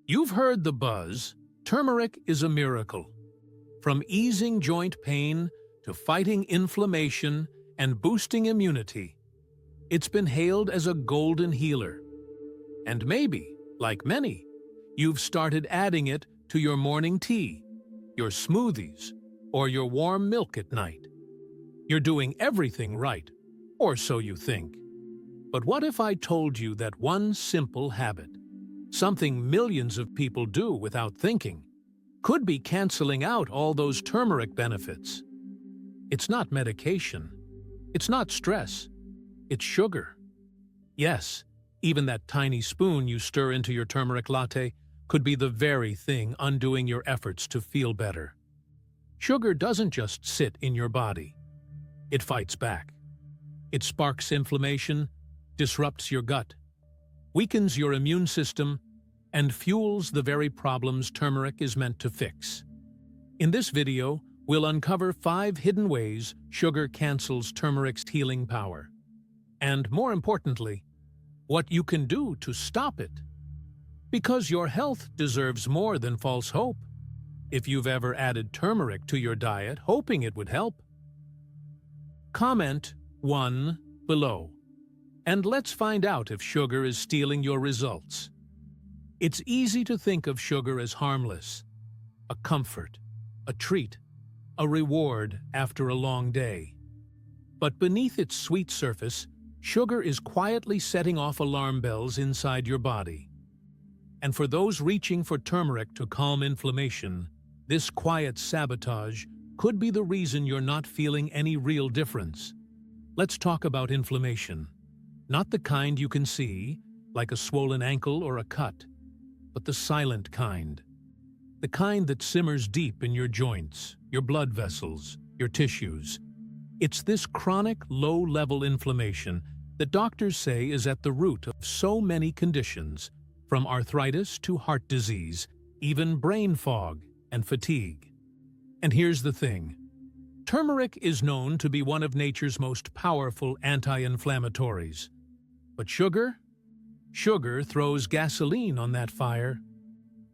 You've heard the buzz. Turmeric is a miracle. From easing joint pain to fighting inflammation and boosting immunity, it's been hailed as a golden healer. And maybe, like many, you've started adding it to your morning tea, your smoothies, or your warm milk at night. You're doing everything right, or so you think. But what if I told you that one simple habit, something millions of people do without thinking, could be canceling out all those turmeric benefits? It's not medication. It's not stress. It's sugar. Yes, even that tiny spoon you stir into your turmeric latte could be the very thing undoing your efforts to feel better. Sugar doesn't just sit in your body. It fights back. It sparks inflammation, disrupts your gut, weakens your immune system, and fuels the very problems turmeric is meant to fix. In this video, we'll uncover 5 hidden ways sugar cancels turmeric's healing power. And more importantly, what you can do to stop it. Because your health deserves more than false hope. If you've ever added turmeric to your diet hoping it would help, comment 1 below. And let's find out if sugar is stealing your results. It's easy to think of sugar as harmless, a comfort, a treat, a reward after a long day. But beneath its sweet surface, sugar is quietly setting off alarm bells inside your body. And for those reaching for turmeric to calm inflammation, this quiet sabotage could be the reason you're not feeling any real difference. Let's talk about inflammation. Not the kind you can see, like a swollen ankle or a cut, but the silent kind. The kind that simmers deep in your joints, your blood vessels, your tissues. It's this chronic, low-level inflammation that doctors say is at the root of so many conditions, from arthritis to heart disease, even brain fog and fatigue. And here's the thing. Turmeric is known to be one of nature's most powerful anti-inflammatories. But sugar? Sugar throws gasoline on that fire.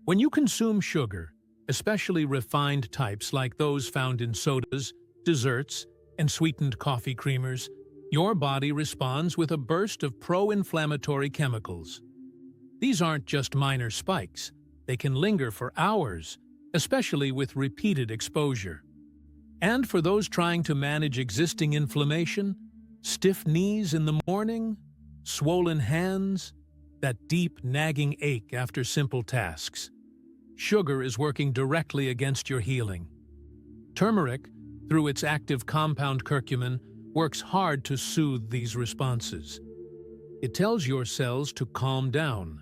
When you consume sugar, especially refined types like those found in sodas, desserts, and sweetened coffee creamers, your body responds with a burst of pro-inflammatory chemicals. These aren't just minor spikes. They can linger for hours, especially with repeated exposure. And for those trying to manage existing inflammation, stiff knees in the morning, swollen hands, that deep, nagging ache after simple tasks, sugar is working directly against your healing. Turmeric, through its active compound curcumin, works hard to soothe these responses. It tells your cells to calm down,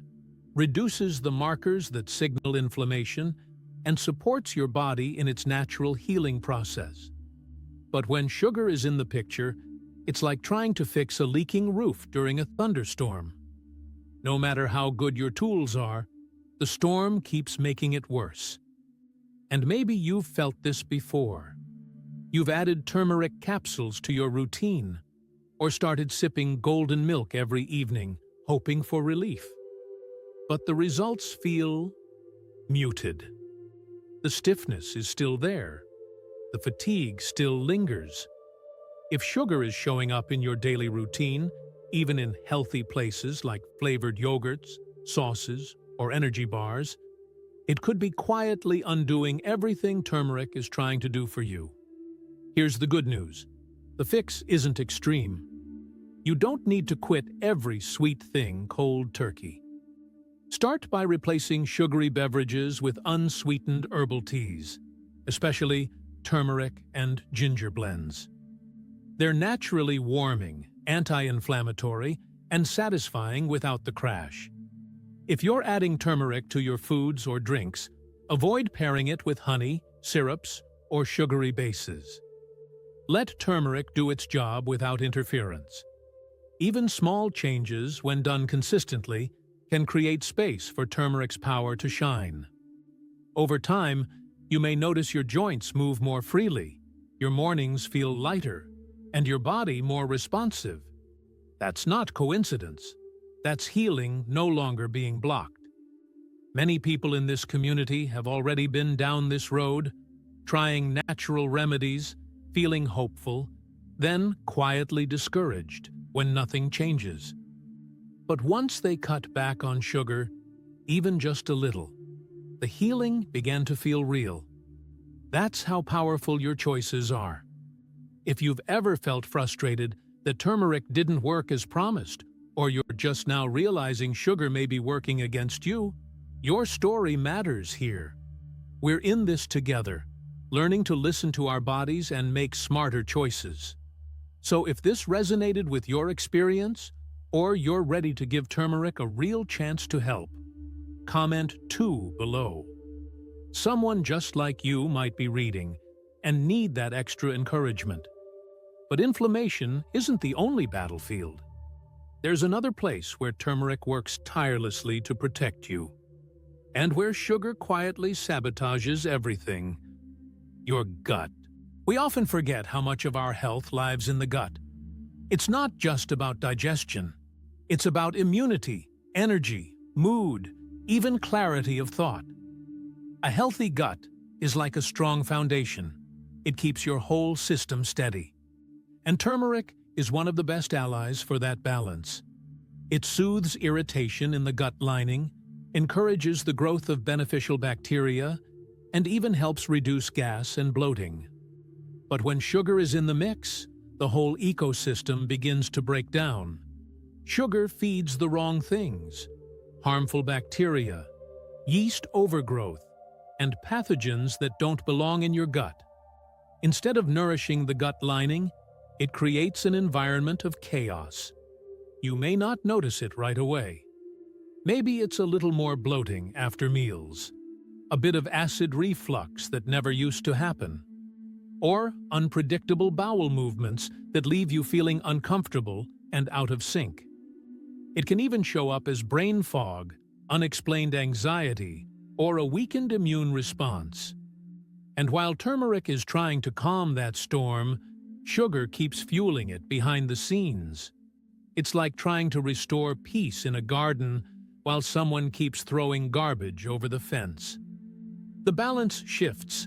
reduces the markers that signal inflammation, and supports your body in its natural healing process. But when sugar is in the picture, it's like trying to fix a leaking roof during a thunderstorm. No matter how good your tools are, the storm keeps making it worse. And maybe you've felt this before. You've added turmeric capsules to your routine, or started sipping golden milk every evening, hoping for relief. But the results feel muted. The stiffness is still there. The fatigue still lingers. If sugar is showing up in your daily routine, even in healthy places like flavored yogurts, sauces, or energy bars, it could be quietly undoing everything turmeric is trying to do for you. Here's the good news. The fix isn't extreme. You don't need to quit every sweet thing cold turkey. Start by replacing sugary beverages with unsweetened herbal teas, especially turmeric and ginger blends. They're naturally warming, anti-inflammatory, and satisfying without the crash. If you're adding turmeric to your foods or drinks, avoid pairing it with honey, syrups, or sugary bases. Let turmeric do its job without interference. Even small changes, when done consistently, can create space for turmeric's power to shine. Over time, you may notice your joints move more freely, your mornings feel lighter, and your body more responsive. That's not coincidence. That's healing no longer being blocked. Many people in this community have already been down this road, trying natural remedies, feeling hopeful, then quietly discouraged when nothing changes. But once they cut back on sugar, even just a little, the healing began to feel real. That's how powerful your choices are. If you've ever felt frustrated that turmeric didn't work as promised, or you're just now realizing sugar may be working against you, your story matters here. We're in this together, learning to listen to our bodies and make smarter choices. So if this resonated with your experience, or you're ready to give turmeric a real chance to help, comment 2 below. Someone just like you might be reading and need that extra encouragement. But inflammation isn't the only battlefield. There's another place where turmeric works tirelessly to protect you, and where sugar quietly sabotages everything: your gut. We often forget how much of our health lives in the gut. It's not just about digestion. It's about immunity, energy, mood, even clarity of thought. A healthy gut is like a strong foundation. It keeps your whole system steady. And turmeric is one of the best allies for that balance. It soothes irritation in the gut lining, encourages the growth of beneficial bacteria, and even helps reduce gas and bloating. But when sugar is in the mix, the whole ecosystem begins to break down. Sugar feeds the wrong things: harmful bacteria, yeast overgrowth, and pathogens that don't belong in your gut. Instead of nourishing the gut lining, it creates an environment of chaos. You may not notice it right away. Maybe it's a little more bloating after meals, a bit of acid reflux that never used to happen, or unpredictable bowel movements that leave you feeling uncomfortable and out of sync. It can even show up as brain fog, unexplained anxiety, or a weakened immune response. And while turmeric is trying to calm that storm, sugar keeps fueling it behind the scenes. It's like trying to restore peace in a garden while someone keeps throwing garbage over the fence. The balance shifts,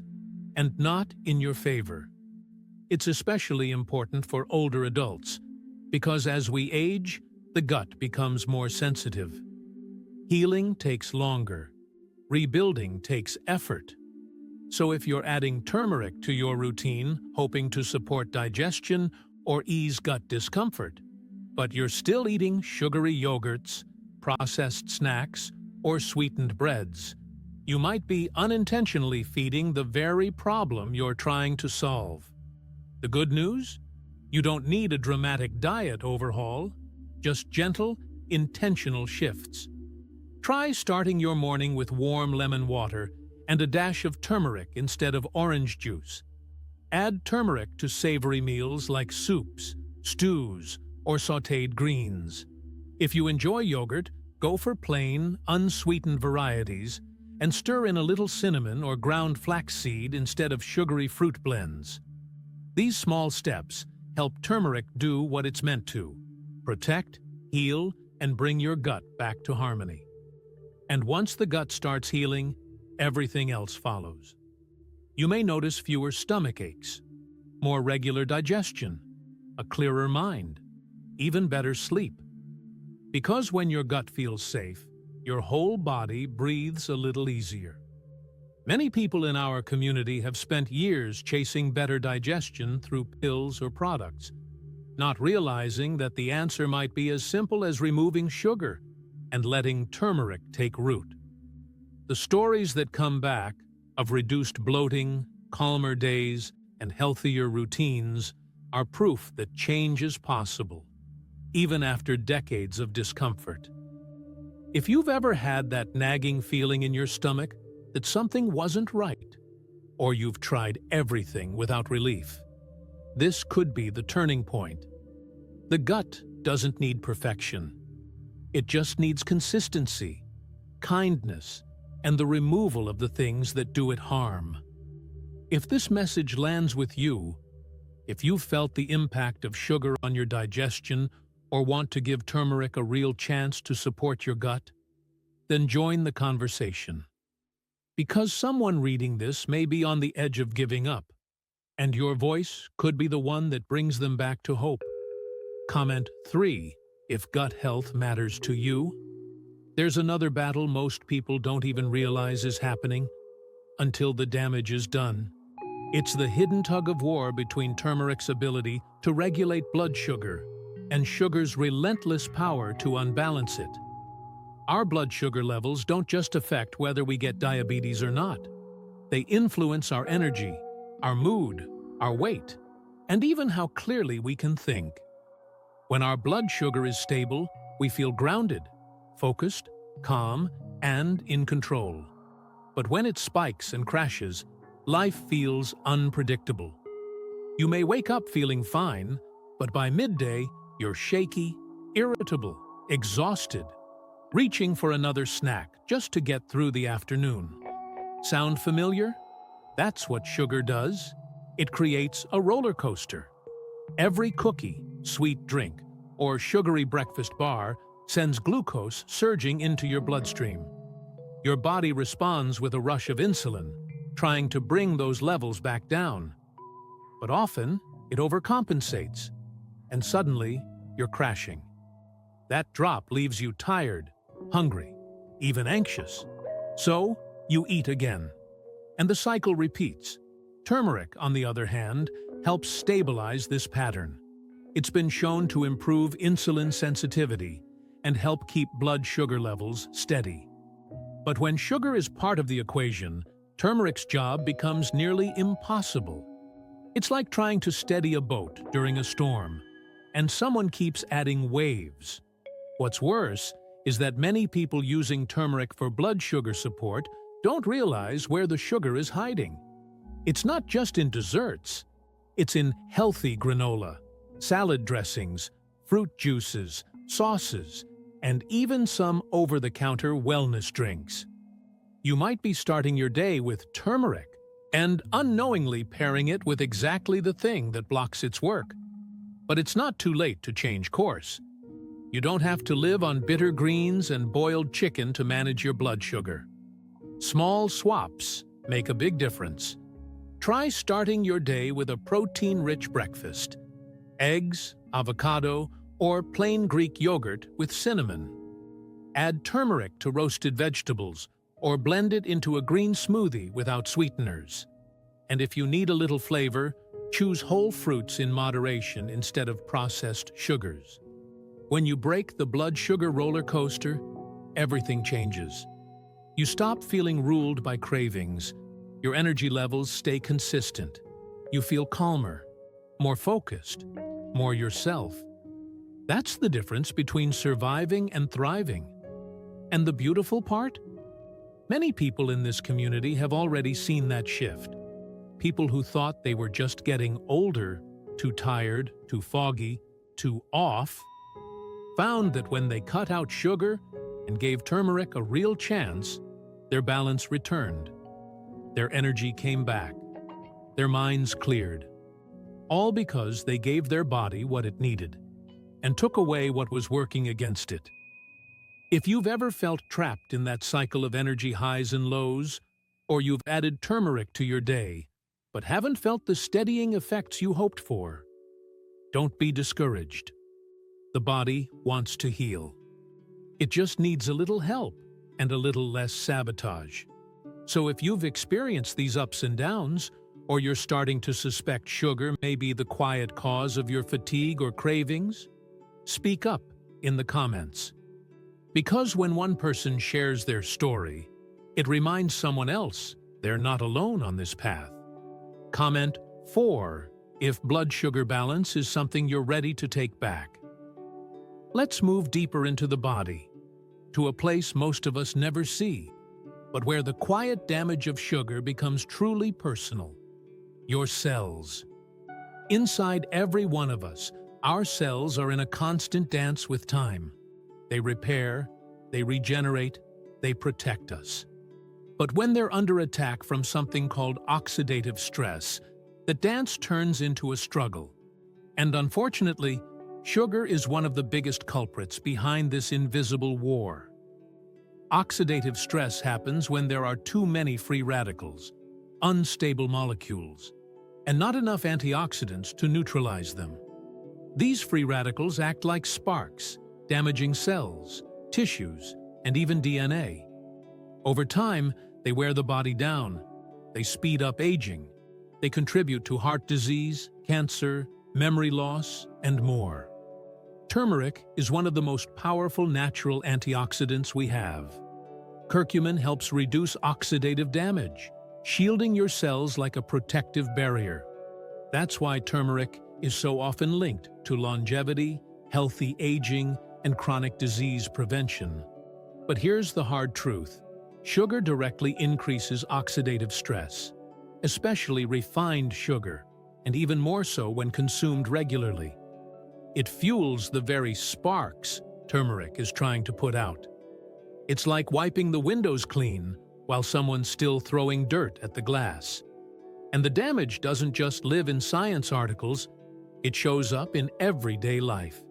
and not in your favor. It's especially important for older adults, because as we age, the gut becomes more sensitive. Healing takes longer. Rebuilding takes effort. So if you're adding turmeric to your routine, hoping to support digestion or ease gut discomfort, but you're still eating sugary yogurts, processed snacks, or sweetened breads, you might be unintentionally feeding the very problem you're trying to solve. The good news? You don't need a dramatic diet overhaul, just gentle, intentional shifts. Try starting your morning with warm lemon water and a dash of turmeric instead of orange juice. Add turmeric to savory meals like soups, stews, or sautéed greens. If you enjoy yogurt, go for plain, unsweetened varieties and stir in a little cinnamon or ground flaxseed instead of sugary fruit blends. These small steps help turmeric do what it's meant to: protect, heal, and bring your gut back to harmony. And once the gut starts healing, everything else follows. You may notice fewer stomach aches, more regular digestion, a clearer mind, even better sleep. Because when your gut feels safe, your whole body breathes a little easier. Many people in our community have spent years chasing better digestion through pills or products, not realizing that the answer might be as simple as removing sugar and letting turmeric take root. The stories that come back of reduced bloating, calmer days, and healthier routines are proof that change is possible, even after decades of discomfort. If you've ever had that nagging feeling in your stomach that something wasn't right, or you've tried everything without relief, this could be the turning point. The gut doesn't need perfection. It just needs consistency, kindness, and the removal of the things that do it harm. If this message lands with you, if you felt the impact of sugar on your digestion or want to give turmeric a real chance to support your gut, then join the conversation. Because someone reading this may be on the edge of giving up, and your voice could be the one that brings them back to hope. Comment 3 if gut health matters to you. There's another battle most people don't even realize is happening until the damage is done. It's the hidden tug-of-war between turmeric's ability to regulate blood sugar and sugar's relentless power to unbalance it. Our blood sugar levels don't just affect whether we get diabetes or not. They influence our energy, our mood, our weight, and even how clearly we can think. When our blood sugar is stable, we feel grounded, focused, calm, and in control. But when it spikes and crashes, life feels unpredictable. You may wake up feeling fine, but by midday, you're shaky, irritable, exhausted, reaching for another snack just to get through the afternoon. Sound familiar? That's what sugar does. It creates a roller coaster. Every cookie, sweet drink, or sugary breakfast bar sends glucose surging into your bloodstream. Your body responds with a rush of insulin, trying to bring those levels back down. But often, it overcompensates, and suddenly, you're crashing. That drop leaves you tired, hungry, even anxious. So, you eat again. And the cycle repeats. Turmeric, on the other hand, helps stabilize this pattern. It's been shown to improve insulin sensitivity and help keep blood sugar levels steady. But when sugar is part of the equation, turmeric's job becomes nearly impossible. It's like trying to steady a boat during a storm, and someone keeps adding waves. What's worse is that many people using turmeric for blood sugar support don't realize where the sugar is hiding. It's not just in desserts. It's in healthy granola, salad dressings, fruit juices, sauces, and even some over-the-counter wellness drinks. You might be starting your day with turmeric and unknowingly pairing it with exactly the thing that blocks its work. But it's not too late to change course. You don't have to live on bitter greens and boiled chicken to manage your blood sugar. Small swaps make a big difference. Try starting your day with a protein-rich breakfast. Eggs, avocado, or plain Greek yogurt with cinnamon. Add turmeric to roasted vegetables, or blend it into a green smoothie without sweeteners. And if you need a little flavor, choose whole fruits in moderation instead of processed sugars. When you break the blood sugar roller coaster, everything changes. You stop feeling ruled by cravings. Your energy levels stay consistent. You feel calmer, more focused, more yourself. That's the difference between surviving and thriving. And the beautiful part? Many people in this community have already seen that shift. People who thought they were just getting older, too tired, too foggy, too off, found that when they cut out sugar and gave turmeric a real chance, their balance returned. Their energy came back. Their minds cleared. All because they gave their body what it needed and took away what was working against it. If you've ever felt trapped in that cycle of energy highs and lows, or you've added turmeric to your day, but haven't felt the steadying effects you hoped for, don't be discouraged. The body wants to heal. It just needs a little help and a little less sabotage. So if you've experienced these ups and downs, or you're starting to suspect sugar may be the quiet cause of your fatigue or cravings, speak up in the comments. Because when one person shares their story, it reminds someone else they're not alone on this path. Comment 4 if blood sugar balance is something you're ready to take back. Let's move deeper into the body, to a place most of us never see, but where the quiet damage of sugar becomes truly personal. Your cells. Inside every one of us, our cells are in a constant dance with time. They repair, they regenerate, they protect us. But when they're under attack from something called oxidative stress, the dance turns into a struggle. And unfortunately, sugar is one of the biggest culprits behind this invisible war. Oxidative stress happens when there are too many free radicals, unstable molecules, and not enough antioxidants to neutralize them. These free radicals act like sparks, damaging cells, tissues, and even DNA. Over time, they wear the body down. They speed up aging. They contribute to heart disease, cancer, memory loss, and more. Turmeric is one of the most powerful natural antioxidants we have. Curcumin helps reduce oxidative damage, shielding your cells like a protective barrier. That's why turmeric is so often linked to longevity, healthy aging, and chronic disease prevention. But here's the hard truth. Sugar directly increases oxidative stress, especially refined sugar, and even more so when consumed regularly. It fuels the very sparks turmeric is trying to put out. It's like wiping the windows clean while someone's still throwing dirt at the glass. And the damage doesn't just live in science articles, it shows up in everyday life.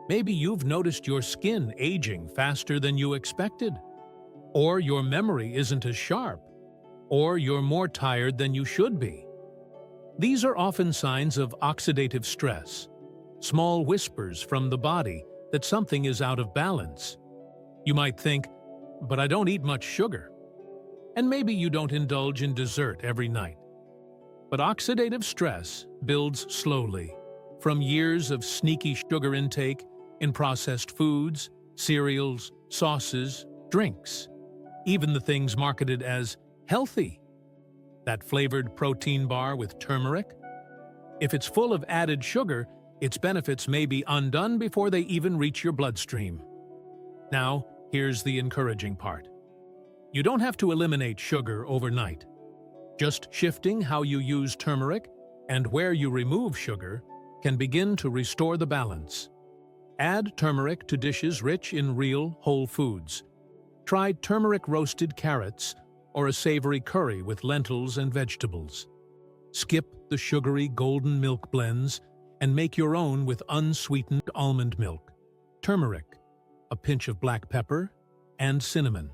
Maybe you've noticed your skin aging faster than you expected, or your memory isn't as sharp, or you're more tired than you should be. These are often signs of oxidative stress, small whispers from the body that something is out of balance. You might think, but I don't eat much sugar. And maybe you don't indulge in dessert every night. But oxidative stress builds slowly, from years of sneaky sugar intake in processed foods, cereals, sauces, drinks, even the things marketed as healthy. That flavored protein bar with turmeric? If it's full of added sugar, its benefits may be undone before they even reach your bloodstream. Now, here's the encouraging part. You don't have to eliminate sugar overnight. Just shifting how you use turmeric and where you remove sugar can begin to restore the balance. Add turmeric to dishes rich in real, whole foods. Try turmeric roasted carrots or a savory curry with lentils and vegetables. Skip the sugary golden milk blends and make your own with unsweetened almond milk, turmeric, a pinch of black pepper, and cinnamon.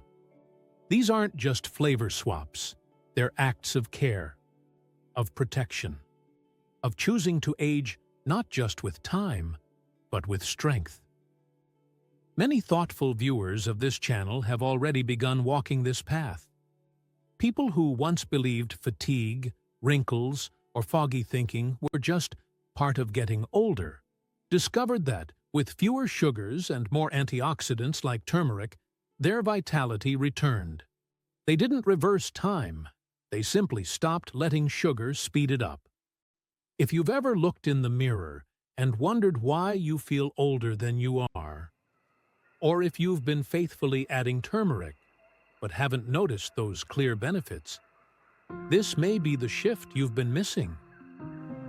These aren't just flavor swaps. They're acts of care, of protection, of choosing to age not just with time, but with strength. Many thoughtful viewers of this channel have already begun walking this path. People who once believed fatigue, wrinkles, or foggy thinking were just part of getting older, discovered that, with fewer sugars and more antioxidants like turmeric, their vitality returned. They didn't reverse time. They simply stopped letting sugar speed it up. If you've ever looked in the mirror and wondered why you feel older than you are, or if you've been faithfully adding turmeric but haven't noticed those clear benefits, this may be the shift you've been missing.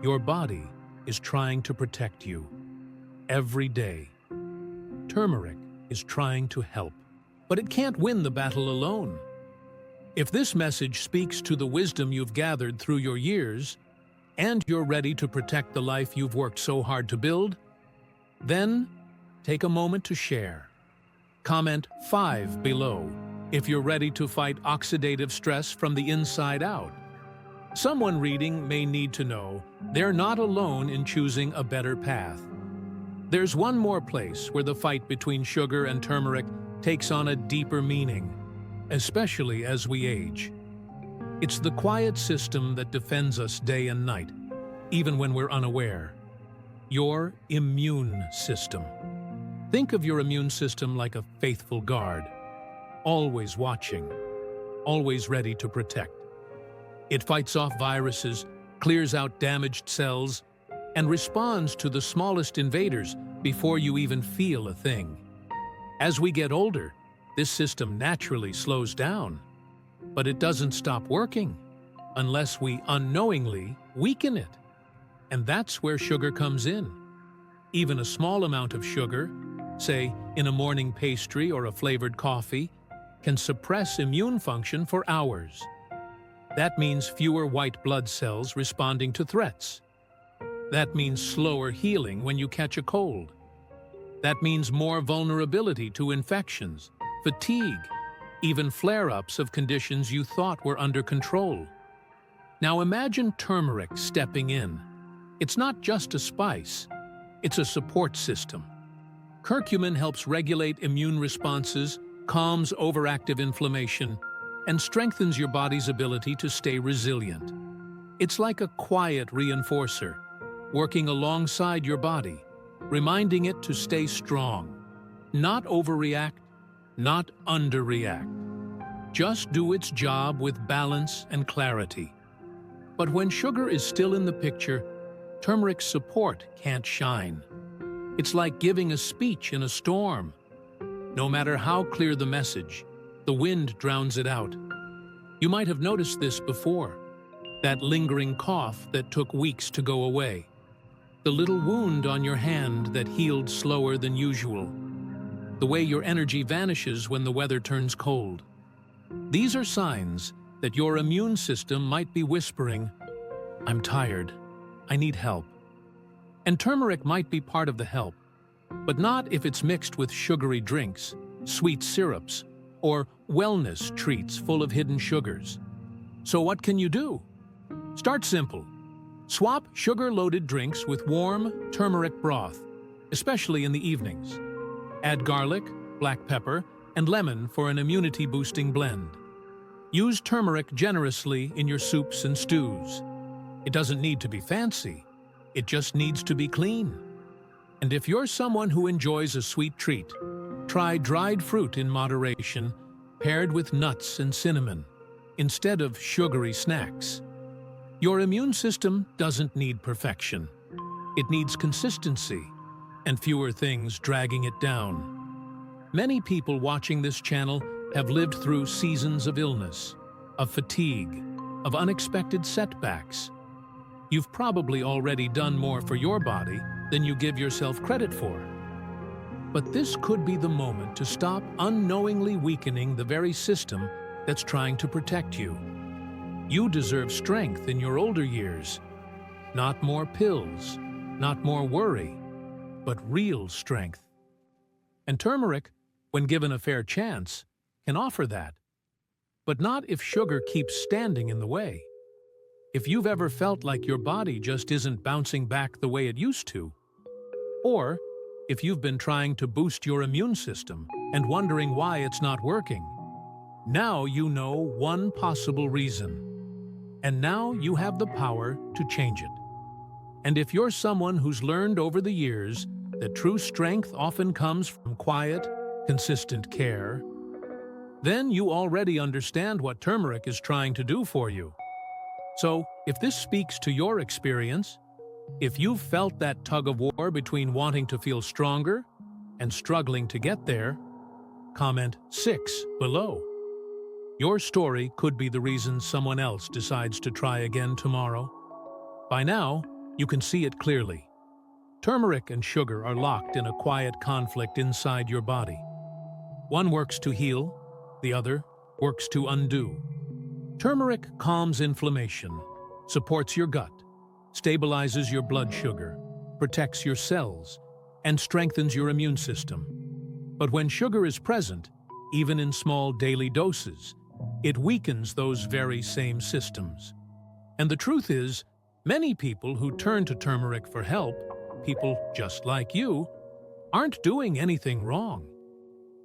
Your body is trying to protect you. Every day, turmeric is trying to help, but it can't win the battle alone. If this message speaks to the wisdom you've gathered through your years, and you're ready to protect the life you've worked so hard to build, then take a moment to share. Comment 5 below if you're ready to fight oxidative stress from the inside out. Someone reading may need to know they're not alone in choosing a better path. There's one more place where the fight between sugar and turmeric takes on a deeper meaning, especially as we age. It's the quiet system that defends us day and night, even when we're unaware. Your immune system. Think of your immune system like a faithful guard, always watching, always ready to protect. It fights off viruses, clears out damaged cells, and responds to the smallest invaders before you even feel a thing. As we get older, this system naturally slows down, but it doesn't stop working unless we unknowingly weaken it. And that's where sugar comes in. Even a small amount of sugar, say in a morning pastry or a flavored coffee, can suppress immune function for hours. That means fewer white blood cells responding to threats. That means slower healing when you catch a cold. That means more vulnerability to infections, fatigue, even flare-ups of conditions you thought were under control. Now imagine turmeric stepping in. It's not just a spice, it's a support system. Curcumin helps regulate immune responses, calms overactive inflammation, and strengthens your body's ability to stay resilient. It's like a quiet reinforcer, working alongside your body, reminding it to stay strong. Not overreact, not underreact. Just do its job with balance and clarity. But when sugar is still in the picture, turmeric's support can't shine. It's like giving a speech in a storm. No matter how clear the message, the wind drowns it out. You might have noticed this before. That lingering cough that took weeks to go away. The little wound on your hand that healed slower than usual. The way your energy vanishes when the weather turns cold. These are signs that your immune system might be whispering, "I'm tired. I need help." And turmeric might be part of the help, but not if it's mixed with sugary drinks, sweet syrups, or wellness treats full of hidden sugars. So what can you do? Start simple. Swap sugar-loaded drinks with warm turmeric broth, especially in the evenings. Add garlic, black pepper, and lemon for an immunity-boosting blend. Use turmeric generously in your soups and stews. It doesn't need to be fancy. It just needs to be clean. And if you're someone who enjoys a sweet treat, try dried fruit in moderation, paired with nuts and cinnamon, instead of sugary snacks. Your immune system doesn't need perfection. It needs consistency and fewer things dragging it down. Many people watching this channel have lived through seasons of illness, of fatigue, of unexpected setbacks. You've probably already done more for your body than you give yourself credit for. But this could be the moment to stop unknowingly weakening the very system that's trying to protect you. You deserve strength in your older years. Not more pills, not more worry, but real strength. And turmeric, when given a fair chance, can offer that. But not if sugar keeps standing in the way. If you've ever felt like your body just isn't bouncing back the way it used to, or if you've been trying to boost your immune system and wondering why it's not working, now you know one possible reason. And now you have the power to change it. And if you're someone who's learned over the years that true strength often comes from quiet, consistent care, then you already understand what turmeric is trying to do for you. So, if this speaks to your experience, if you've felt that tug of war between wanting to feel stronger and struggling to get there, comment 6 below. Your story could be the reason someone else decides to try again tomorrow. By now, you can see it clearly. Turmeric and sugar are locked in a quiet conflict inside your body. One works to heal, the other works to undo. Turmeric calms inflammation, supports your gut, stabilizes your blood sugar, protects your cells, and strengthens your immune system. But when sugar is present, even in small daily doses, it weakens those very same systems. And the truth is, many people who turn to turmeric for help, people just like you, aren't doing anything wrong.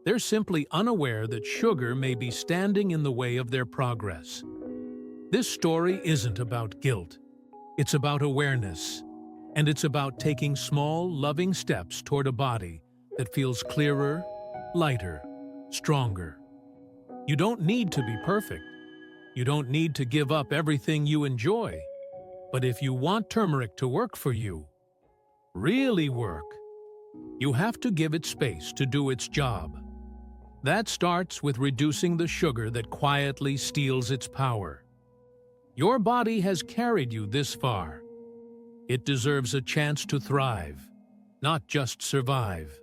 They're simply unaware that sugar may be standing in the way of their progress. This story isn't about guilt. It's about awareness. And it's about taking small, loving steps toward a body that feels clearer, lighter, stronger. You don't need to be perfect. You don't need to give up everything you enjoy. But if you want turmeric to work for you, really work, you have to give it space to do its job. That starts with reducing the sugar that quietly steals its power. Your body has carried you this far. It deserves a chance to thrive, not just survive.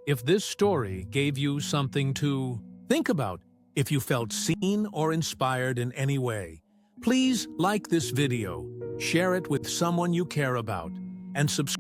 If this story gave you something to think about, if you felt seen or inspired in any way, please like this video, share it with someone you care about, and subscribe